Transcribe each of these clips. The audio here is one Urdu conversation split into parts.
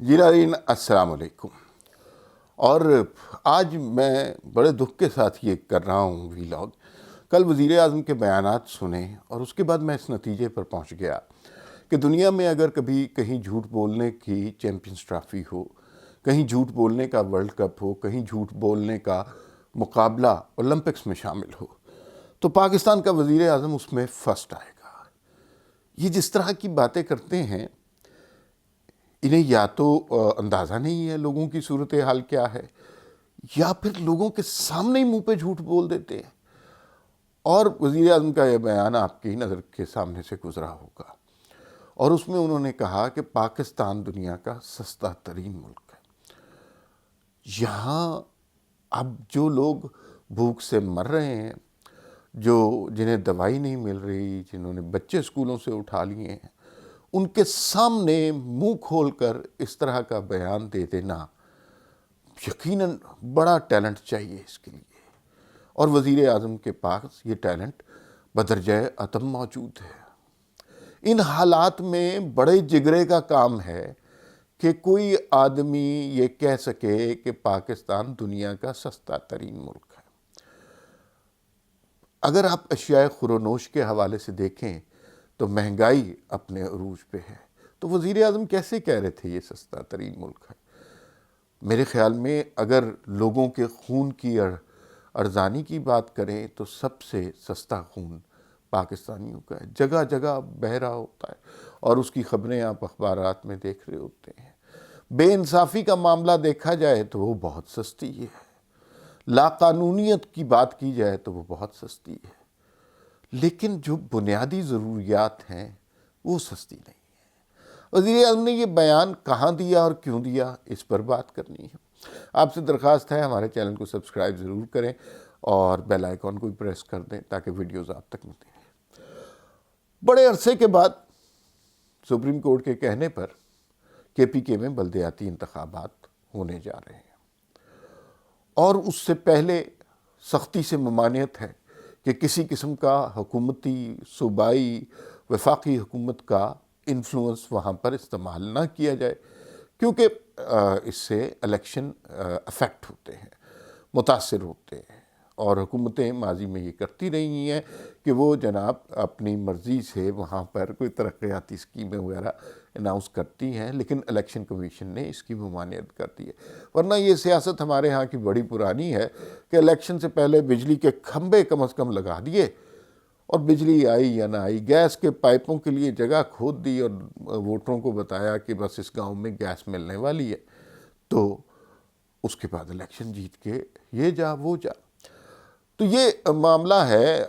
جی ناظرین السلام علیکم. اور آج میں بڑے دکھ کے ساتھ یہ کر رہا ہوں ویلاگ. کل وزیر اعظم کے بیانات سنے اور اس کے بعد میں اس نتیجے پر پہنچ گیا کہ دنیا میں اگر کبھی کہیں جھوٹ بولنے کی چیمپئنز ٹرافی ہو، کہیں جھوٹ بولنے کا ورلڈ کپ ہو، کہیں جھوٹ بولنے کا مقابلہ اولمپکس میں شامل ہو، تو پاکستان کا وزیر اعظم اس میں فرسٹ آئے گا. یہ جس طرح کی باتیں کرتے ہیں، انہیں یا تو اندازہ نہیں ہے لوگوں کی صورتحال کیا ہے، یا پھر لوگوں کے سامنے ہی منہ پہ جھوٹ بول دیتے ہیں. اور وزیر اعظم کا یہ بیان آپ کی نظر کے سامنے سے گزرا ہوگا، اور اس میں انہوں نے کہا کہ پاکستان دنیا کا سستا ترین ملک ہے. یہاں اب جو لوگ بھوک سے مر رہے ہیں، جنہیں دوائی نہیں مل رہی، جنہوں نے بچے اسکولوں سے اٹھا لیے ہیں، ان کے سامنے منہ کھول کر اس طرح کا بیان دے دینا یقیناً بڑا ٹیلنٹ چاہیے اس کے لیے. اور وزیر اعظم کے پاس یہ ٹیلنٹ بدرجہ عدم موجود ہے. ان حالات میں بڑے جگرے کا کام ہے کہ کوئی آدمی یہ کہہ سکے کہ پاکستان دنیا کا سستا ترین ملک ہے. اگر آپ اشیاء خورونوش کے حوالے سے دیکھیں تو مہنگائی اپنے عروج پہ ہے، تو وزیر اعظم کیسے کہہ رہے تھے یہ سستا ترین ملک ہے؟ میرے خیال میں اگر لوگوں کے خون کی ارزانی کی بات کریں تو سب سے سستا خون پاکستانیوں کا ہے. جگہ جگہ بہہ رہا ہوتا ہے اور اس کی خبریں آپ اخبارات میں دیکھ رہے ہوتے ہیں. بے انصافی کا معاملہ دیکھا جائے تو وہ بہت سستی ہے. لاقانونیت کی بات کی جائے تو وہ بہت سستی ہے. لیکن جو بنیادی ضروریات ہیں وہ سستی نہیں ہے. وزیر اعظم نے یہ بیان کہاں دیا اور کیوں دیا، اس پر بات کرنی ہے. آپ سے درخواست ہے ہمارے چینل کو سبسکرائب ضرور کریں اور بیل آئیکن کو بھی پریس کر دیں تاکہ ویڈیوز آپ تک ملتی رہیں. بڑے عرصے کے بعد سپریم کورٹ کے کہنے پر کے پی کے میں بلدیاتی انتخابات ہونے جا رہے ہیں، اور اس سے پہلے سختی سے ممانعت ہے کہ کسی قسم کا حکومتی، صوبائی، وفاقی حکومت کا انفلوئنس وہاں پر استعمال نہ کیا جائے، کیونکہ اس سے الیکشن افیکٹ ہوتے ہیں، متاثر ہوتے ہیں. اور حکومتیں ماضی میں یہ کرتی رہی ہیں کہ وہ جناب اپنی مرضی سے وہاں پر کوئی ترقیاتی اسکیمیں وغیرہ اناؤنس کرتی ہیں، لیکن الیکشن کمیشن نے اس کی ممانعت کر دی ہے. ورنہ یہ سیاست ہمارے ہاں کی بڑی پرانی ہے کہ الیکشن سے پہلے بجلی کے کھمبے کم از کم لگا دیے، اور بجلی آئی یا نہ آئی، گیس کے پائپوں کے لیے جگہ کھود دی اور ووٹروں کو بتایا کہ بس اس گاؤں میں گیس ملنے والی ہے، تو اس کے بعد الیکشن جیت کے یہ جا وہ جا. تو یہ معاملہ ہے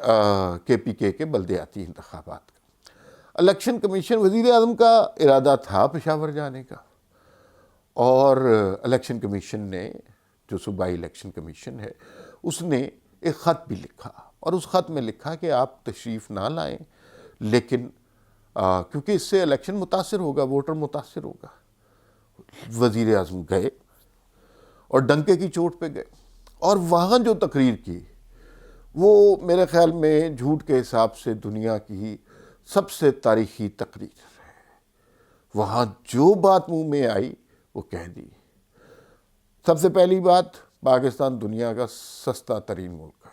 کے پی کے بلدیاتی انتخابات کا. الیکشن کمیشن، وزیر اعظم کا ارادہ تھا پشاور جانے کا، اور الیکشن کمیشن نے، جو صوبائی الیکشن کمیشن ہے، اس نے ایک خط بھی لکھا، اور اس خط میں لکھا کہ آپ تشریف نہ لائیں، لیکن کیونکہ اس سے الیکشن متاثر ہوگا، ووٹر متاثر ہوگا. وزیر اعظم گئے اور ڈنکے کی چوٹ پہ گئے، اور وہاں جو تقریر کی وہ میرے خیال میں جھوٹ کے حساب سے دنیا کی سب سے تاریخی تقریر ہے. وہاں جو بات منہ میں آئی وہ کہہ دی. سب سے پہلی بات، پاکستان دنیا کا سستا ترین ملک ہے.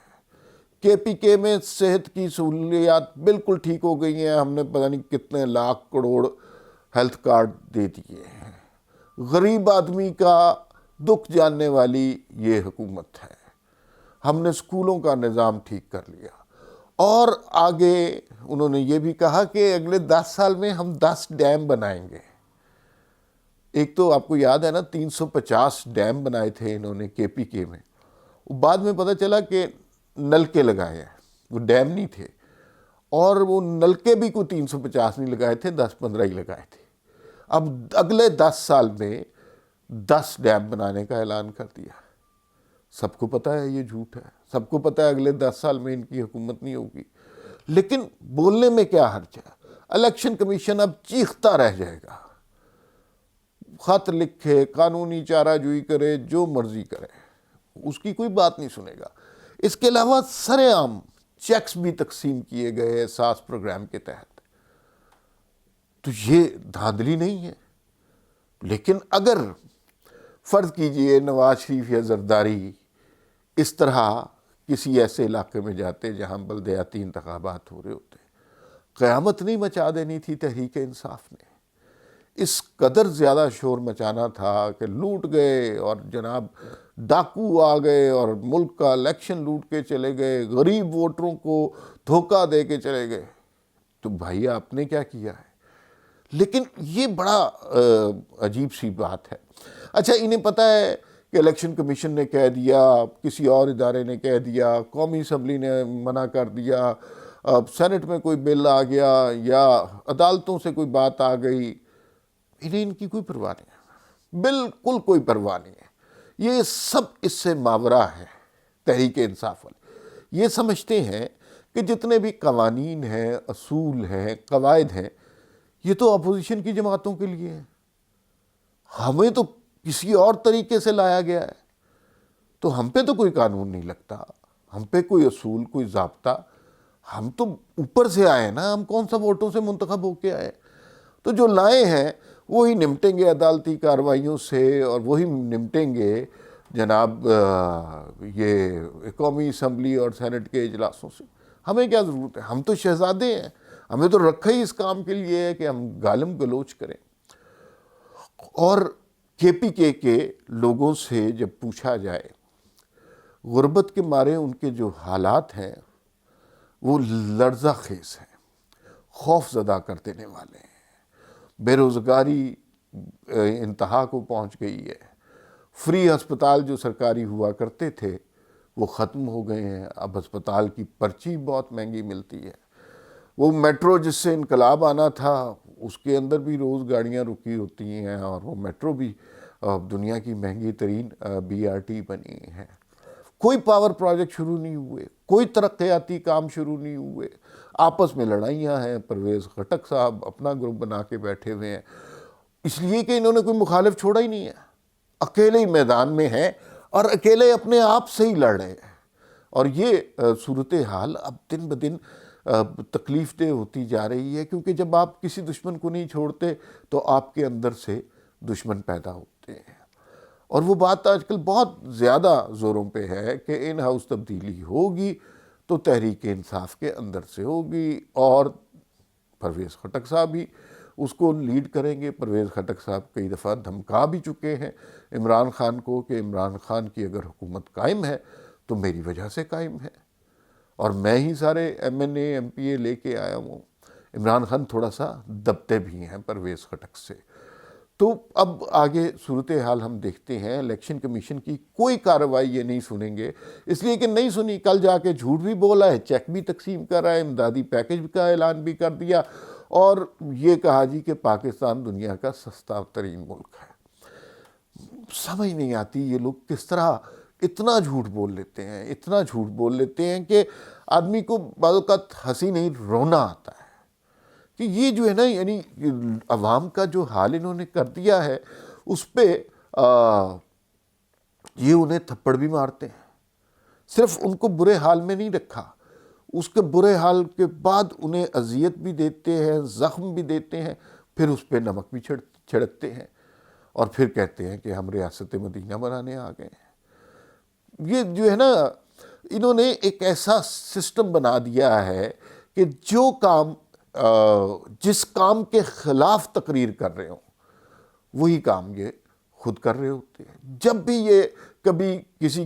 کے پی کے میں صحت کی سہولیات بالکل ٹھیک ہو گئی ہیں. ہم نے پتہ نہیں کتنے لاکھ کروڑ ہیلتھ کارڈ دے دیے ہیں. غریب آدمی کا دکھ جاننے والی یہ حکومت ہے. ہم نے اسکولوں کا نظام ٹھیک کر لیا، اور آگے انہوں نے یہ بھی کہا کہ اگلے 10 سال میں ہم 10 ڈیم بنائیں گے. ایک تو آپ کو یاد ہے نا، 350 ڈیم بنائے تھے انہوں نے کے پی کے میں. بعد میں پتہ چلا کہ نلکے لگائے ہیں، وہ ڈیم نہیں تھے، اور وہ نلکے بھی کوئی 350 نہیں لگائے تھے، 10-15 ہی لگائے تھے. اب اگلے 10 سال میں 10 ڈیم بنانے کا اعلان کر دیا. سب کو پتہ ہے یہ جھوٹ ہے، سب کو پتہ ہے اگلے 10 سال میں ان کی حکومت نہیں ہوگی، لیکن بولنے میں کیا حرج ہے؟ الیکشن کمیشن اب چیختا رہ جائے گا، خط لکھے، قانونی چارہ جوئی کرے، جو مرضی کرے، اس کی کوئی بات نہیں سنے گا. اس کے علاوہ سر عام چیکس بھی تقسیم کیے گئے احساس پروگرام کے تحت. تو یہ دھاندلی نہیں ہے؟ لیکن اگر فرض کیجئے نواز شریف یا زرداری اس طرح کسی ایسے علاقے میں جاتے جہاں بلدیاتی انتخابات ہو رہے ہوتے، قیامت نہیں مچا دینی تھی تحریک انصاف نے؟ اس قدر زیادہ شور مچانا تھا کہ لوٹ گئے اور جناب ڈاکو آ گئے اور ملک کا الیکشن لوٹ کے چلے گئے، غریب ووٹروں کو دھوکہ دے کے چلے گئے، تو بھائی آپ نے کیا کیا ہے؟ لیکن یہ بڑا عجیب سی بات ہے۔ اچھا، انہیں پتہ ہے کہ الیکشن کمیشن نے کہہ دیا، کسی اور ادارے نے کہہ دیا، قومی اسمبلی نے منع کر دیا، سینٹ میں کوئی بل آ گیا یا عدالتوں سے کوئی بات آ گئی، انہیں ان کی کوئی پرواہ نہیں ہے، بالکل کوئی پرواہ نہیں ہے۔ یہ سب اس سے ماورا ہے تحریک انصاف والے۔ یہ سمجھتے ہیں کہ جتنے بھی قوانین ہیں، اصول ہیں، قواعد ہیں، یہ تو اپوزیشن کی جماعتوں کے لیے ہیں، ہمیں تو کسی اور طریقے سے لایا گیا ہے، تو ہم پہ تو کوئی قانون نہیں لگتا، ہم پہ کوئی اصول، کوئی ضابطہ، ہم تو اوپر سے آئے ہیں نا، ہم کون سا ووٹوں سے منتخب ہو کے آئے؟ تو جو لائے ہیں وہی نمٹیں گے عدالتی کارروائیوں سے، اور وہی نمٹیں گے جناب یہ قومی اسمبلی اور سینٹ کے اجلاسوں سے۔ ہمیں کیا ضرورت ہے؟ ہم تو شہزادے ہیں، ہمیں تو رکھا ہی اس کام کے لیے ہے کہ ہم گالم گلوچ کریں۔ اور کے پی کے لوگوں سے جب پوچھا جائے، غربت کے مارے ان کے جو حالات ہیں وہ لرزہ خیز ہیں، خوف زدہ کر دینے والے ہیں۔ بے روزگاری انتہا کو پہنچ گئی ہے، فری ہسپتال جو سرکاری ہوا کرتے تھے وہ ختم ہو گئے ہیں، اب ہسپتال کی پرچی بہت مہنگی ملتی ہے۔ وہ میٹرو جس سے انقلاب آنا تھا اس کے اندر بھی روز گاڑیاں رکی ہوتی ہیں، اور وہ میٹرو بھی دنیا کی مہنگی ترین بی آر ٹی بنی ہے۔ کوئی پاور پروجیکٹ شروع نہیں ہوئے، کوئی ترقیاتی کام شروع نہیں ہوئے، آپس میں لڑائیاں ہیں۔ پرویز خٹک صاحب اپنا گروپ بنا کے بیٹھے ہوئے ہیں، اس لیے کہ انہوں نے کوئی مخالف چھوڑا ہی نہیں ہے، اکیلے ہی میدان میں ہیں اور اکیلے اپنے آپ سے ہی لڑ رہے ہیں۔ اور یہ صورتحال اب دن بدن تکلیف دہ ہوتی جا رہی ہے، کیونکہ جب آپ کسی دشمن کو نہیں چھوڑتے تو آپ کے اندر سے دشمن پیدا ہوتے ہیں۔ اور وہ بات آج کل بہت زیادہ زوروں پہ ہے کہ ان ہاؤس تبدیلی ہوگی تو تحریک انصاف کے اندر سے ہوگی، اور پرویز خٹک صاحب ہی اس کو لیڈ کریں گے۔ پرویز خٹک صاحب کئی دفعہ دھمکا بھی چکے ہیں عمران خان کو کہ عمران خان کی اگر حکومت قائم ہے تو میری وجہ سے قائم ہے، اور میں ہی سارے M N A M P A لے کے آیا ہوں۔ عمران خان تھوڑا سا دبتے بھی ہیں پرویز خٹک سے۔ تو اب آگے صورتحال ہم دیکھتے ہیں۔ الیکشن کمیشن کی کوئی کارروائی یہ نہیں سنیں گے، اس لیے کہ نہیں سنی، کل جا کے جھوٹ بھی بولا ہے، چیک بھی تقسیم کر رہا ہے، امدادی پیکج کا اعلان بھی کر دیا، اور یہ کہا جی کہ پاکستان دنیا کا سستا ترین ملک ہے۔ سمجھ نہیں آتی یہ لوگ کس طرح اتنا جھوٹ بول لیتے ہیں، اتنا جھوٹ بول لیتے ہیں کہ آدمی کو بعض اوقات ہنسی نہیں رونا آتا ہے کہ یہ جو ہے نا، یعنی عوام کا جو حال انہوں نے کر دیا ہے اس پہ یہ انہیں تھپڑ بھی مارتے ہیں۔ صرف ان کو برے حال میں نہیں رکھا، اس کے برے حال کے بعد انہیں اذیت بھی دیتے ہیں، زخم بھی دیتے ہیں، پھر اس پہ نمک بھی چھڑکتے ہیں، اور پھر کہتے ہیں کہ ہم ریاست مدینہ بنانے آ گئے ہیں۔ یہ جو ہے نا، انہوں نے ایک ایسا سسٹم بنا دیا ہے کہ جو کام جس کام کے خلاف تقریر کر رہے ہوں وہی کام یہ خود کر رہے ہوتے ہیں۔ جب بھی یہ کبھی کسی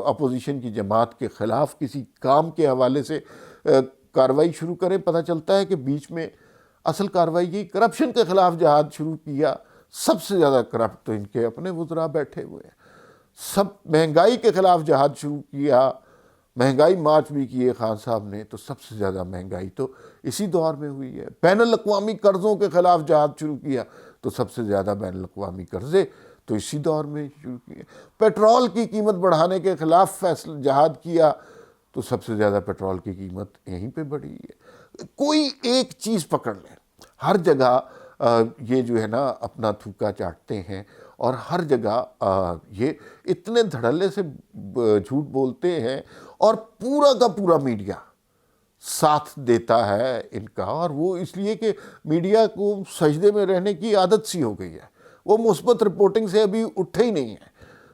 اپوزیشن کی جماعت کے خلاف کسی کام کے حوالے سے کارروائی شروع کریں، پتہ چلتا ہے کہ بیچ میں اصل کارروائی یہ کرپشن کے خلاف جہاد شروع کیا۔ سب سے زیادہ کرپٹ تو ان کے اپنے وزراء بیٹھے ہوئے ہیں۔ سب مہنگائی کے خلاف جہاد شروع کیا، مہنگائی مارچ بھی کیے خان صاحب نے، تو سب سے زیادہ مہنگائی تو اسی دور میں ہوئی ہے۔ بین الاقوامی قرضوں کے خلاف جہاد شروع کیا تو سب سے زیادہ بین الاقوامی قرضے تو اسی دور میں شروع کیے۔ پیٹرول کی قیمت بڑھانے کے خلاف جہاد کیا تو سب سے زیادہ پیٹرول کی قیمت یہیں پہ بڑھی ہے۔ کوئی ایک چیز پکڑ لیں، ہر جگہ یہ جو ہے نا اپنا تھوکا چاٹتے ہیں، اور ہر جگہ یہ اتنے دھڑلے سے جھوٹ بولتے ہیں، اور پورا کا پورا میڈیا ساتھ دیتا ہے ان کا۔ اور وہ اس لیے کہ میڈیا کو سجدے میں رہنے کی عادت سی ہو گئی ہے، وہ مثبت رپورٹنگ سے ابھی اٹھے ہی نہیں ہیں.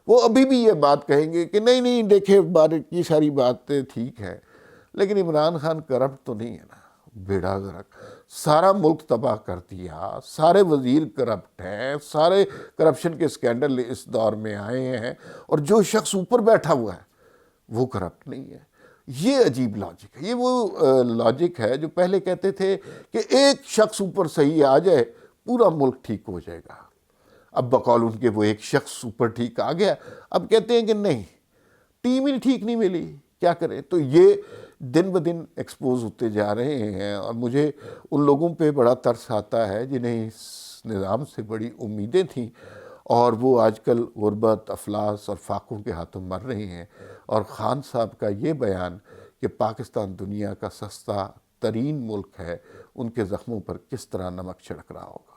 وہ ابھی بھی یہ بات کہیں گے کہ نہیں دیکھیں کی ساری باتیں ٹھیک ہے، لیکن عمران خان کرپٹ تو نہیں ہے نا. بیڑا غرق، سارا ملک تباہ کر دیا، سارے وزیر کرپٹ ہیں، سارے کرپشن کے سکینڈل اس دور میں آئے ہیں، اور جو شخص اوپر بیٹھا ہوا ہے وہ کرپٹ نہیں ہے. یہ عجیب لاجک ہے. یہ وہ لاجک ہے جو پہلے کہتے تھے کہ ایک شخص اوپر صحیح آ جائے پورا ملک ٹھیک ہو جائے گا. اب بقول ان کے وہ ایک شخص اوپر ٹھیک آ گیا، اب کہتے ہیں کہ نہیں، ٹیم ہی ٹھیک نہیں ملی، کیا کریں. تو یہ دن بدن ایکسپوز ہوتے جا رہے ہیں، اور مجھے ان لوگوں پہ بڑا ترس آتا ہے جنہیں اس نظام سے بڑی امیدیں تھیں، اور وہ آج کل غربت، افلاس اور فاقوں کے ہاتھوں مر رہے ہیں. اور خان صاحب کا یہ بیان کہ پاکستان دنیا کا سستا ترین ملک ہے، ان کے زخموں پر کس طرح نمک چھڑک رہا ہوگا.